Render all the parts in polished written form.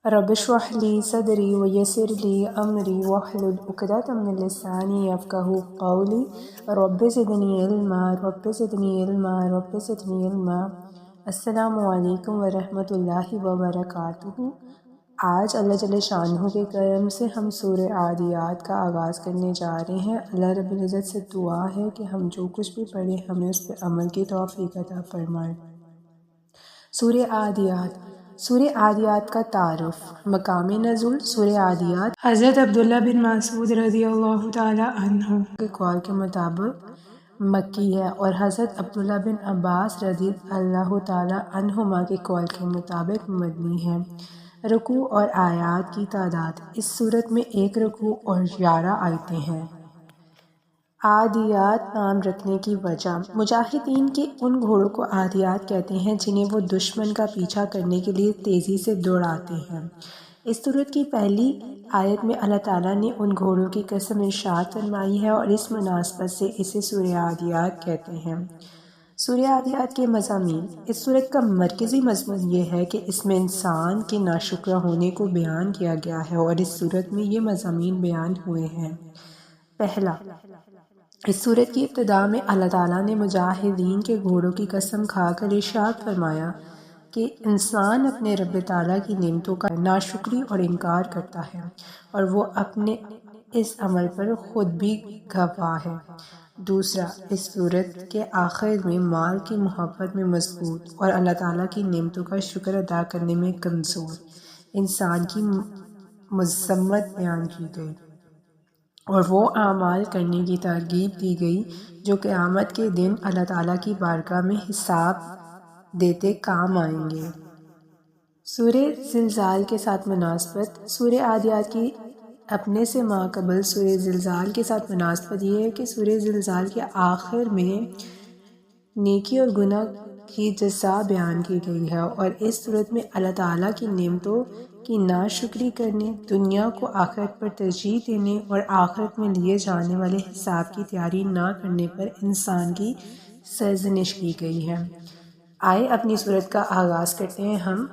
رب اشرح لی صدری ویسر لی امری واحلل عقدۃ من لسانی یفقہوا قولی رب زدنی علما رب زدنی علما رب زدنی علما۔ السلام علیکم ورحمۃ اللہ وبرکاتہ۔ آج اللہ جل شانہ کے کرم سے ہم سورہ عادیات کا آغاز کرنے جا رہے ہیں۔ اللہ رب العزت سے دعا ہے کہ ہم جو کچھ بھی پڑھیں ہمیں اس پہ عمل کی توفیق عطا فرمائے۔ سورہ عادیات۔ سورہ عادیات کا تعارف۔ مقام نزول۔ سورہ عادیات حضرت عبداللہ بن مسعود رضی اللہ تعالی عنہ کے قول کے مطابق مکی ہے اور حضرت عبداللہ بن عباس رضی اللہ تعالی عنہما کے قول کے مطابق مدنی ہے۔ رکوع اور آیات کی تعداد۔ اس صورت میں 1 رکوع اور 11 آیتیں ہیں۔ عادیات نام رکھنے کی وجہ۔ مجاہدین کے ان گھوڑوں کو عادیات کہتے ہیں جنہیں وہ دشمن کا پیچھا کرنے کے لیے تیزی سے دوڑاتے ہیں۔ اس سورت کی پہلی آیت میں اللہ تعالیٰ نے ان گھوڑوں کی قسم ارشاد فرمائی ہے اور اس مناسبت سے اسے سورہ عادیات کہتے ہیں۔ سورہ عادیات کے مضامین۔ اس سورت کا مرکزی مضمون یہ ہے کہ اس میں انسان کے ناشکرہ ہونے کو بیان کیا گیا ہے اور اس سورت میں یہ مضامین بیان ہوئے ہیں۔ پہلا، اس سورت کی ابتدا میں اللہ تعالیٰ نے مجاہدین کے گھوڑوں کی قسم کھا کر ارشاد فرمایا کہ انسان اپنے رب تعالیٰ کی نعمتوں کا ناشکری اور انکار کرتا ہے اور وہ اپنے اس عمل پر خود بھی گواہ ہے۔ دوسرا، اس سورت کے آخر میں مال کی محبت میں مضبوط اور اللہ تعالیٰ کی نعمتوں کا شکر ادا کرنے میں کمزور انسان کی مذمت بیان کی گئی اور وہ اعمال کرنے کی ترغیب دی گئی جو قیامت کے دن اللہ تعالیٰ کی بارگاہ میں حساب دیتے کام آئیں گے۔ سورہ زلزال کے ساتھ مناسبت۔ سورہ عادیات کی اپنے سے ماقبل سورہ زلزال کے ساتھ مناسبت یہ ہے کہ سورہ زلزال کے آخر میں نیکی اور گناہ کی جزا بیان کی گئی ہے اور اس صورت میں اللہ تعالیٰ کی نعمتوں کی ناشکری کرنے، دنیا کو آخرت پر ترجیح دینے اور آخرت میں لیے جانے والے حساب کی تیاری نہ کرنے پر انسان کی سرزنش کی گئی ہے۔ آئے اپنی صورت کا آغاز کرتے ہیں ہم۔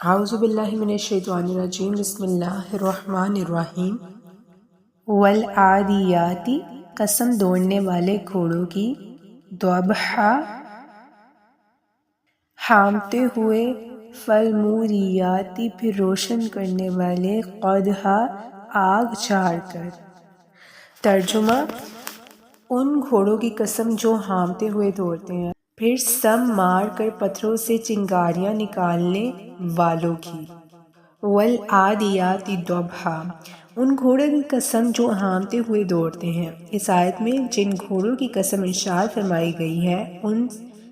اعوذ باللہ من الشیطان الرجیم، بسم اللہ الرحمن الرحیم۔ والعادیات، قسم دوڑنے والے گھوڑوں کی، ضبحا، ہانپتے ہوئے، فالموریات، پھر روشن کرنے والے، قدحا، آگ جھاڑ کر۔ ترجمہ، ان گھوڑوں کی قسم جو ہانپتے ہوئے دوڑتے ہیں، پھر سم مار کر پتھروں سے چنگاریاں نکالنے والوں کی۔ والعادیات ضبحا، ان گھوڑوں کی قسم جو ہانپتے ہوئے دوڑتے ہیں۔ اس آیت میں جن گھوڑوں کی قسم ارشاد فرمائی گئی ہے ان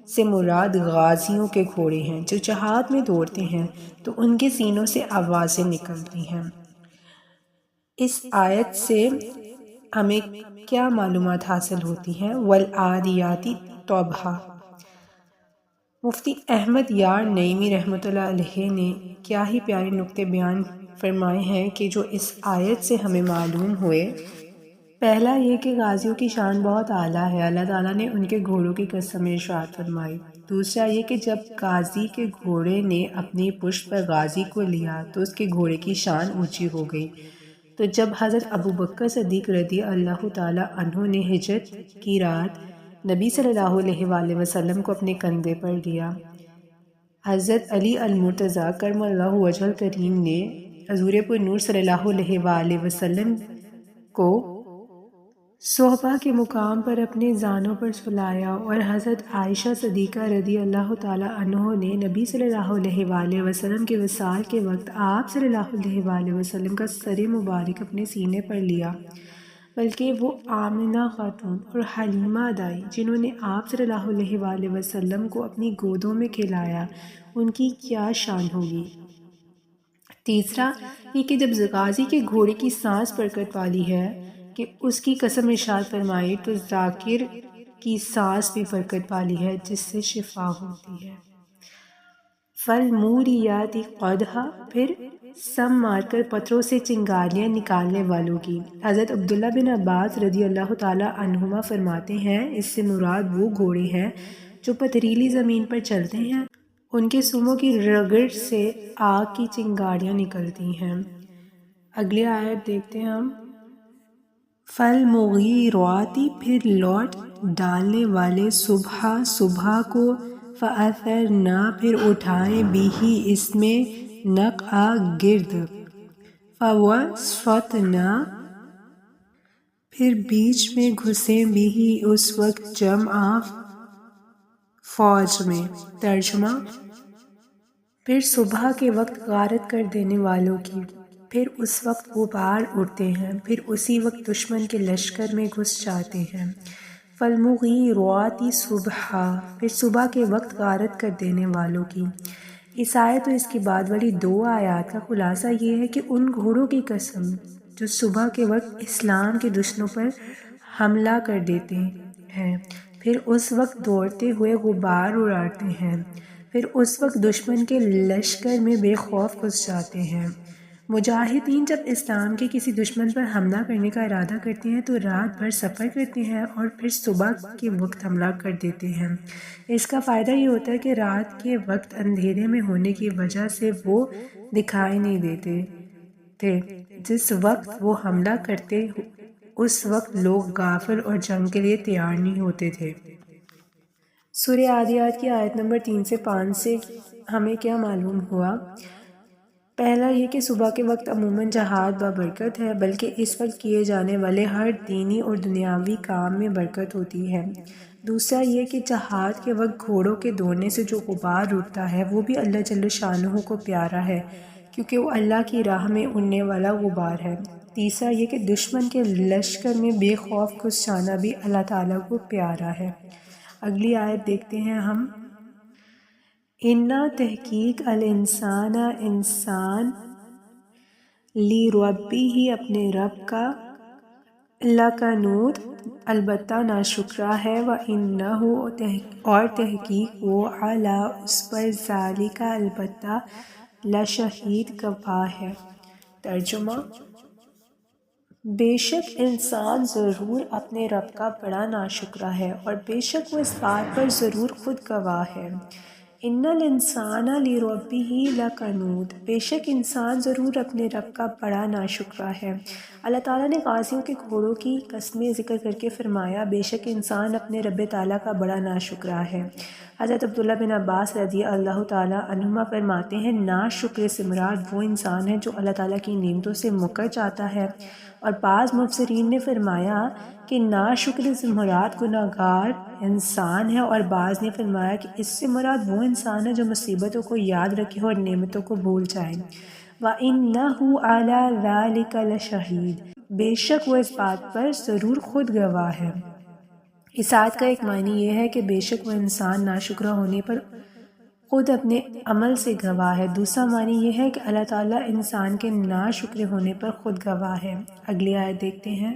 سے مراد غازیوں کے گھوڑے ہیں جو جہاد میں دوڑتے ہیں تو ان کے سینوں سے آوازیں نکلتی ہیں۔ اس آیت سے ہمیں کیا معلومات حاصل ہوتی ہیں؟ والعادیات ضبحا۔ مفتی احمد یار نعیمی رحمۃ اللہ علیہ نے کیا ہی پیارے نکتے بیان فرمائے ہیں کہ جو اس آیت سے ہمیں معلوم ہوئے۔ پہلا یہ کہ غازیوں کی شان بہت اعلیٰ ہے، اللہ تعالیٰ نے ان کے گھوڑوں کی قسم ارشاد فرمائی۔ دوسرا یہ کہ جب غازی کے گھوڑے نے اپنی پشت پر غازی کو لیا تو اس کے گھوڑے کی شان اونچی ہو گئی۔ تو جب حضرت ابوبکر صدیق رضی اللہ تعالی عنہ نے ہجرت کی رات نبی صلی اللہ علیہ وآلہ وسلم کو اپنے کندھے پر لیا، حضرت علی المرتضیٰ کرم اللہ وجہہ الکریم نے حضور پر نور صلی اللہ علیہ وآلہ وسلم کو صحبہ کے مقام پر اپنے زانوں پر سلایا اور حضرت عائشہ صدیقہ رضی اللہ تعالی عنہ نے نبی صلی اللہ علیہ وآلہ وسلم کے وصال کے وقت آپ صلی اللہ علیہ وآلہ وسلم کا سر مبارک اپنے سینے پر لیا، بلکہ وہ آمنہ خاتون اور حلیمہ دائی جنہوں نے آپ صلی اللہ علیہ وآلہ وسلم کو اپنی گودوں میں کھلایا، ان کی کیا شان ہوگی۔ تیسرا یہ کہ جب غازی کے گھوڑے کی سانس برکت والی ہے کہ اس کی قسم ارشاد فرمائی تو ذاکر کی سانس بھی برکت والی ہے جس سے شفا ہوتی ہے۔ فالموریات قدحا، پھر سم مار کر پتھروں سے چنگاریاں نکالنے والوں کی۔ حضرت عبداللہ بن عباس رضی اللہ تعالی عنہما فرماتے ہیں اس سے مراد وہ گھوڑے ہیں جو پتھریلی زمین پر چلتے ہیں ان کے سوموں کی رگڑ سے آگ کی چنگاریاں نکلتی ہیں۔ اگلی آیت دیکھتے ہیں ہم۔ فالمغیراتی پھر لوٹ ڈالنے والے صبح کو، فأثرنا پھر اٹھائیں بھی اس میں نقعا گرد، فوسطنا پھر بیچ میں گھسیں بھی اس وقت جمع فوج میں۔ ترجمہ: پھر صبح کے وقت غارت کر دینے والوں کی، پھر اس وقت غبار اڑتے ہیں، پھر اسی وقت دشمن کے لشکر میں گھس جاتے ہیں۔ فالمغیراتی صبحا پھر صبح کے وقت غارت کر دینے والوں کی۔ اس آیت اور اس کے بعد والی 2 آیات کا خلاصہ یہ ہے کہ ان گھوڑوں کی قسم جو صبح کے وقت اسلام کے دشمنوں پر حملہ کر دیتے ہیں، پھر اس وقت دوڑتے ہوئے غبار اڑاتے ہیں، پھر اس وقت دشمن کے لشکر میں بے خوف گھس جاتے ہیں۔ مجاہدین جب اسلام کے کسی دشمن پر حملہ کرنے کا ارادہ کرتے ہیں تو رات بھر سفر کرتے ہیں اور پھر صبح کے وقت حملہ کر دیتے ہیں۔ اس کا فائدہ یہ ہوتا ہے کہ رات کے وقت اندھیرے میں ہونے کی وجہ سے وہ دکھائی نہیں دیتے تھے۔ جس وقت وہ حملہ کرتے اس وقت لوگ غافل اور جنگ کے لیے تیار نہیں ہوتے تھے۔ سورہ عادیات کی آیت نمبر 3 سے 5 سے ہمیں کیا معلوم ہوا؟ پہلا یہ کہ صبح کے وقت عموماً جہاد بابرکت ہے، بلکہ اس وقت کیے جانے والے ہر دینی اور دنیاوی کام میں برکت ہوتی ہے۔ دوسرا یہ کہ جہاد کے وقت گھوڑوں کے دوڑنے سے جو غبار اٹھتا ہے وہ بھی اللہ جل شانہ کو پیارا ہے، کیونکہ وہ اللہ کی راہ میں اڑنے والا غبار ہے۔ تیسرا یہ کہ دشمن کے لشکر میں بے خوف گھس جانا بھی اللہ تعالیٰ کو پیارا ہے۔ اگلی آیت دیکھتے ہیں ہم۔ اِنَّ تحقیق الانسان انسان لِرَبِّهِ اپنے رب کا لَقَنُوط البتہ ناشکرا ہے، وَإِنَّهُ اور تحقیق وہ عَلیٰ اس پر ذَلِکَ البتہ لشہید گواہ ہے۔ ترجمہ: بے شک انسان ضرور اپنے رب کا بڑا ناشکرا ہے اور بے شک وہ اس بات پر ضرور خود گواہ ہے۔ اِنَّ الْإِنسَانَ لِرَبِّهِ لَقَنُوط بے شک انسان ضرور اپنے رب کا بڑا ناشکرا ہے۔ اللہ تعالیٰ نے غازیوں کے گھوڑوں کی قسمیں ذکر کر کے فرمایا، بے شک انسان اپنے رب تعالیٰ کا بڑا ناشکرا ہے۔ حضرت عبداللہ بن عباس رضی اللہ تعالیٰ عنہما فرماتے ہیں، ناشکر سے مراد وہ انسان ہے جو اللہ تعالیٰ کی نعمتوں سے مکر جاتا ہے، اور بعض مفسرین نے فرمایا کہ ناشکر سے مراد گناہگار انسان ہے، اور بعض نے فرمایا کہ اس سے مراد وہ انسان ہے جو مصیبتوں کو یاد رکھے اور نعمتوں کو بھول جائے۔ وَإِنَّهُ عَلَىٰ ذَلِكَ لَشَہِيدٌ بے شک وہ اس بات پر ضرور خود گواہ ہے۔ اس آیت کا ایک معنی یہ ہے کہ بے شک وہ انسان ناشکرا ہونے پر خود اپنے عمل سے گواہ ہے۔ دوسرا معنی یہ ہے کہ اللہ تعالیٰ انسان کے ناشکر ہونے پر خود گواہ ہے۔ اگلی آیت دیکھتے ہیں۔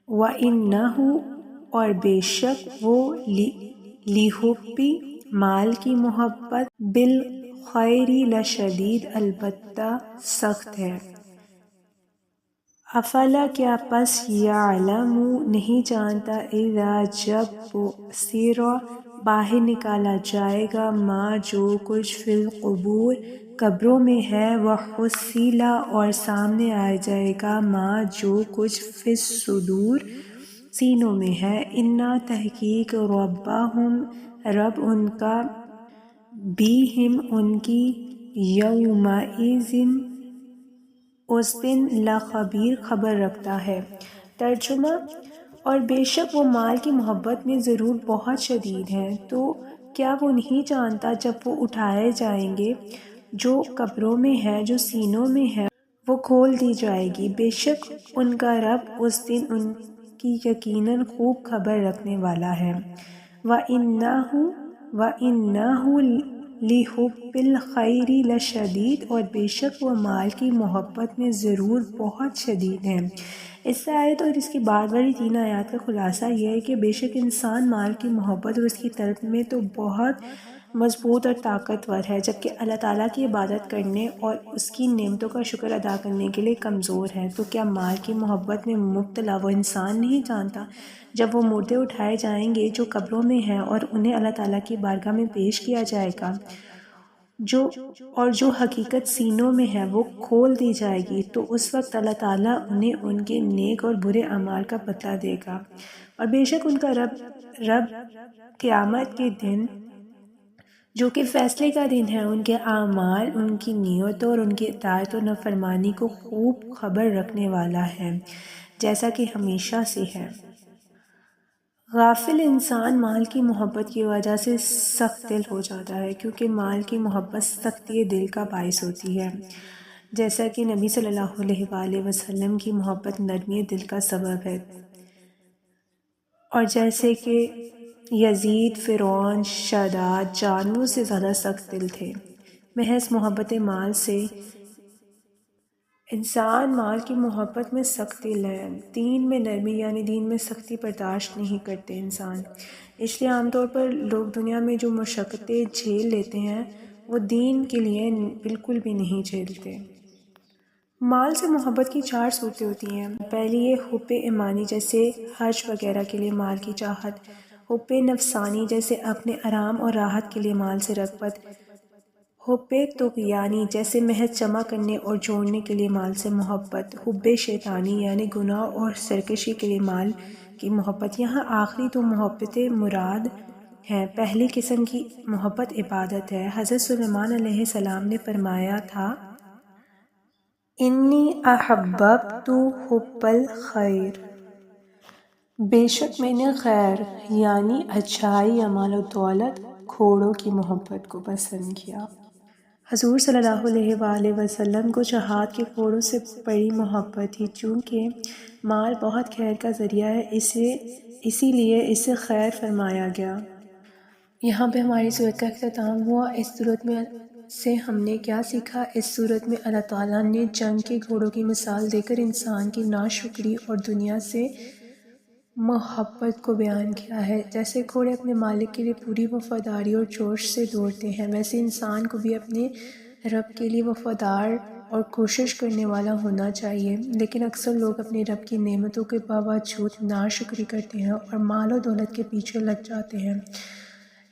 وَإِنَّهُ اور بے شک وہ لِحُبِّ مال کی محبت بالخیر لشدید البتہ سخت ہے۔ افلا کیا پس یعلم نہیں جانتا اذا جب بعثر باہر نکالا جائے گا ما جو کچھ فی القبور قبروں میں ہے، وحصل اور سامنے آ جائے گا ما جو کچھ فی الصدور سینوں میں ہے، اِنَّ تحقیق ربہم رب ان کا بِہِم ان کی یومئذ اس دن لخبیر خبر رکھتا ہے۔ ترجمہ: اور بے شک وہ مال کی محبت میں ضرور بہت شدید ہیں، تو کیا وہ نہیں جانتا جب وہ اٹھائے جائیں گے جو قبروں میں ہے، جو سینوں میں ہے وہ کھول دی جائے گی، بے شک ان کا رب اس دن ان کی یقیناً خوب خبر رکھنے والا ہے۔ وَإِنَّهُ لِحُبِّ الْخَيْرِ لَشَدِيدٌ اور بے شک وہ مال کی محبت میں ضرور بہت شدید ہیں۔ اس آیت اور اس کے بعد والی 3 آیات کا خلاصہ یہ ہے کہ بے شک انسان مال کی محبت اور اس کی طلب میں تو بہت مضبوط اور طاقتور ہے، جبکہ اللہ تعالیٰ کی عبادت کرنے اور اس کی نعمتوں کا شکر ادا کرنے کے لیے کمزور ہے۔ تو کیا مال کی محبت میں مبتلا وہ انسان نہیں جانتا جب وہ مردے اٹھائے جائیں گے جو قبروں میں ہیں اور انہیں اللہ تعالیٰ کی بارگاہ میں پیش کیا جائے گا، جو حقیقت سینوں میں ہے وہ کھول دی جائے گی، تو اس وقت اللہ تعالیٰ انہیں ان کے نیک اور برے اعمال کا بدلہ دے گا، اور بے شک ان کا رب قیامت کے دن جو کہ فیصلے کا دن ہے، ان کے اعمال، ان کی نیتوں اور ان کی اطاعت و نافرمانی کو خوب خبر رکھنے والا ہے، جیسا کہ ہمیشہ سے ہے۔ غافل انسان مال کی محبت کی وجہ سے سخت دل ہو جاتا ہے، کیونکہ مال کی محبت سختی دل کا باعث ہوتی ہے، جیسا کہ نبی صلی اللہ علیہ وآلہ وسلم کی محبت نرمی دل کا سبب ہے، اور جیسے کہ یزید، فرعون، شداد جانوروں سے زیادہ سخت دل تھے۔ محض محبت مال سے انسان مال کی محبت میں سختی ہے، دین میں نرمی یعنی دین میں سختی برداشت نہیں کرتے انسان، اس لیے عام طور پر لوگ دنیا میں جو مشقتیں جھیل لیتے ہیں وہ دین کے لیے بالکل بھی نہیں جھیلتے۔ مال سے محبت کی 4 صورتیں ہوتی ہیں۔ پہلی یہ حب ایمانی، جیسے حج وغیرہ کے لیے مال کی چاہت، حب نفسانی جیسے اپنے آرام اور راحت کے لیے مال سے رغبت، حب طغیانی جیسے محض جمع کرنے اور جوڑنے کے لیے مال سے محبت، حب شیطانی یعنی گناہ اور سرکشی کے لیے مال کی محبت۔ یہاں آخری 2 محبتیں مراد ہیں۔ پہلی قسم کی محبت عبادت ہے۔ حضرت سلیمان علیہ السلام نے فرمایا تھا، انی احببت حب الخیر، بے شک میں نے خیر یعنی اچھائی یا مال و دولت، گھوڑوں کی محبت کو پسند کیا۔ حضور صلی اللہ علیہ وآلہ وسلم کو جہاد کے گھوڑوں سے بڑی محبت تھی، چونکہ مال بہت خیر کا ذریعہ ہے، اسی لیے اسے خیر فرمایا گیا۔ یہاں پہ ہماری صورت کا اختتام ہوا۔ اس صورت میں سے ہم نے کیا سیکھا؟ اس صورت میں اللہ تعالیٰ نے جنگ کے گھوڑوں کی مثال دے کر انسان کی ناشکری اور دنیا سے محبت کو بیان کیا ہے۔ جیسے گھوڑے اپنے مالک کے لیے پوری وفاداری اور جوش سے دوڑتے ہیں، ویسے انسان کو بھی اپنے رب کے لیے وفادار اور کوشش کرنے والا ہونا چاہیے، لیکن اکثر لوگ اپنے رب کی نعمتوں کے باوجود ناشکری کرتے ہیں اور مال و دولت کے پیچھے لگ جاتے ہیں۔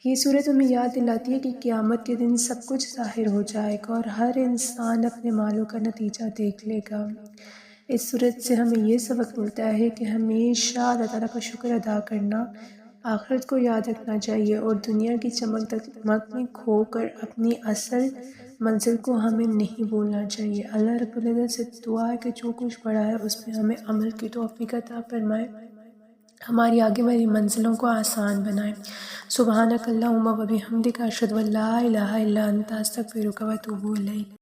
یہ صورت ہمیں یاد دلاتی ہے کہ قیامت کے دن سب کچھ ظاہر ہو جائے گا اور ہر انسان اپنے مالوں کا نتیجہ دیکھ لے گا۔ اس صورت سے ہمیں یہ سبق ملتا ہے کہ ہمیشہ اللہ تعالیٰ کا شکر ادا کرنا، آخرت کو یاد رکھنا چاہیے اور دنیا کی چمک دمک میں کھو کر اپنی اصل منزل کو ہمیں نہیں بھولنا چاہیے۔ اللہ رب العزت سے دعا ہے کہ جو کچھ پڑھا ہے اس میں ہمیں عمل کی توفیق عطا فرمائے، ہماری آگے والی منزلوں کو آسان بنائے۔ سبحانک اللہم و بحمدک، اشہد ان لا الہ الا انت، استغفرک و اتوب الیک۔